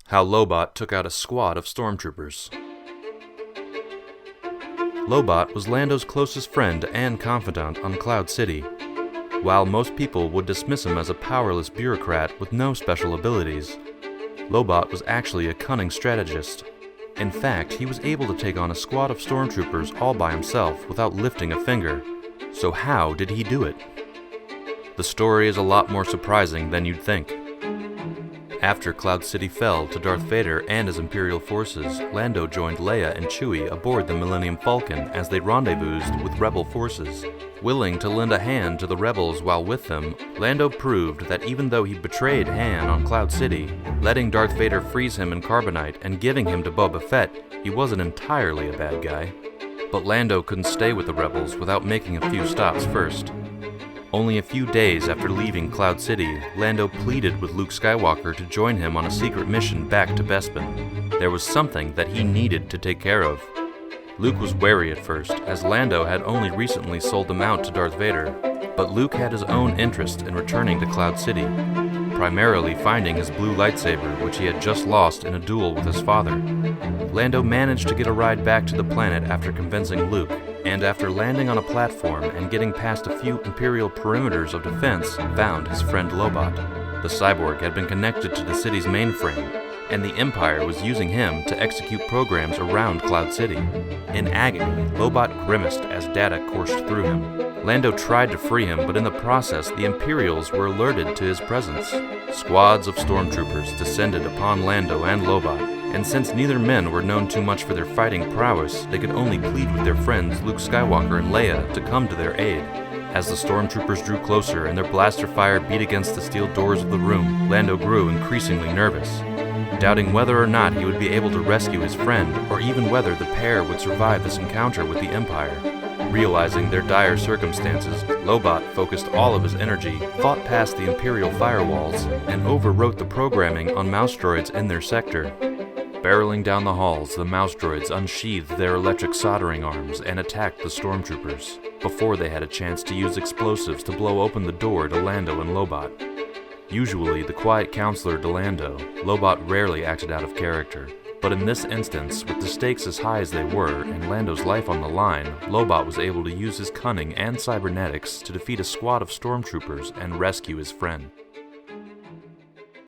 How Lobot took out a squad of Stormtroopers. Lobot was Lando's closest friend and confidant on Cloud City. While most people would dismiss him as a powerless bureaucrat with no special abilities, Lobot was actually a cunning strategist. In fact, he was able to take on a squad of Stormtroopers all by himself without lifting a finger. So how did he do it? The story is a lot more surprising than you'd think. After Cloud City fell to Darth Vader and his Imperial forces, Lando joined Leia and Chewie aboard the Millennium Falcon as they rendezvoused with Rebel forces. Willing to lend a hand to the Rebels while with them, Lando proved that even though he betrayed Han on Cloud City, letting Darth Vader freeze him in carbonite and giving him to Boba Fett, he wasn't entirely a bad guy. But Lando couldn't stay with the Rebels without making a few stops first. Only a few days after leaving Cloud City, Lando pleaded with Luke Skywalker to join him on a secret mission back to Bespin. There was something that he needed to take care of. Luke was wary at first, as Lando had only recently sold them out to Darth Vader, but Luke had his own interest in returning to Cloud City, primarily finding his blue lightsaber, which he had just lost in a duel with his father. Lando managed to get a ride back to the planet after convincing Luke, and after landing on a platform and getting past a few Imperial perimeters of defense, found his friend Lobot. The cyborg had been connected to the city's mainframe, and the Empire was using him to execute programs around Cloud City. In agony, Lobot grimaced as data coursed through him. Lando tried to free him, but in the process, the Imperials were alerted to his presence. Squads of Stormtroopers descended upon Lando and Lobot, and since neither men were known too much for their fighting prowess, they could only plead with their friends Luke Skywalker and Leia to come to their aid. As the Stormtroopers drew closer and their blaster fire beat against the steel doors of the room, Lando grew increasingly nervous, doubting whether or not he would be able to rescue his friend, or even whether the pair would survive this encounter with the Empire. Realizing their dire circumstances, Lobot focused all of his energy, fought past the Imperial firewalls, and overwrote the programming on mouse droids in their sector. Barreling down the halls, the mouse droids unsheathed their electric soldering arms and attacked the Stormtroopers, before they had a chance to use explosives to blow open the door to Lando and Lobot. Usually the quiet counselor to Lando, Lobot rarely acted out of character. But in this instance, with the stakes as high as they were and Lando's life on the line, Lobot was able to use his cunning and cybernetics to defeat a squad of Stormtroopers and rescue his friend.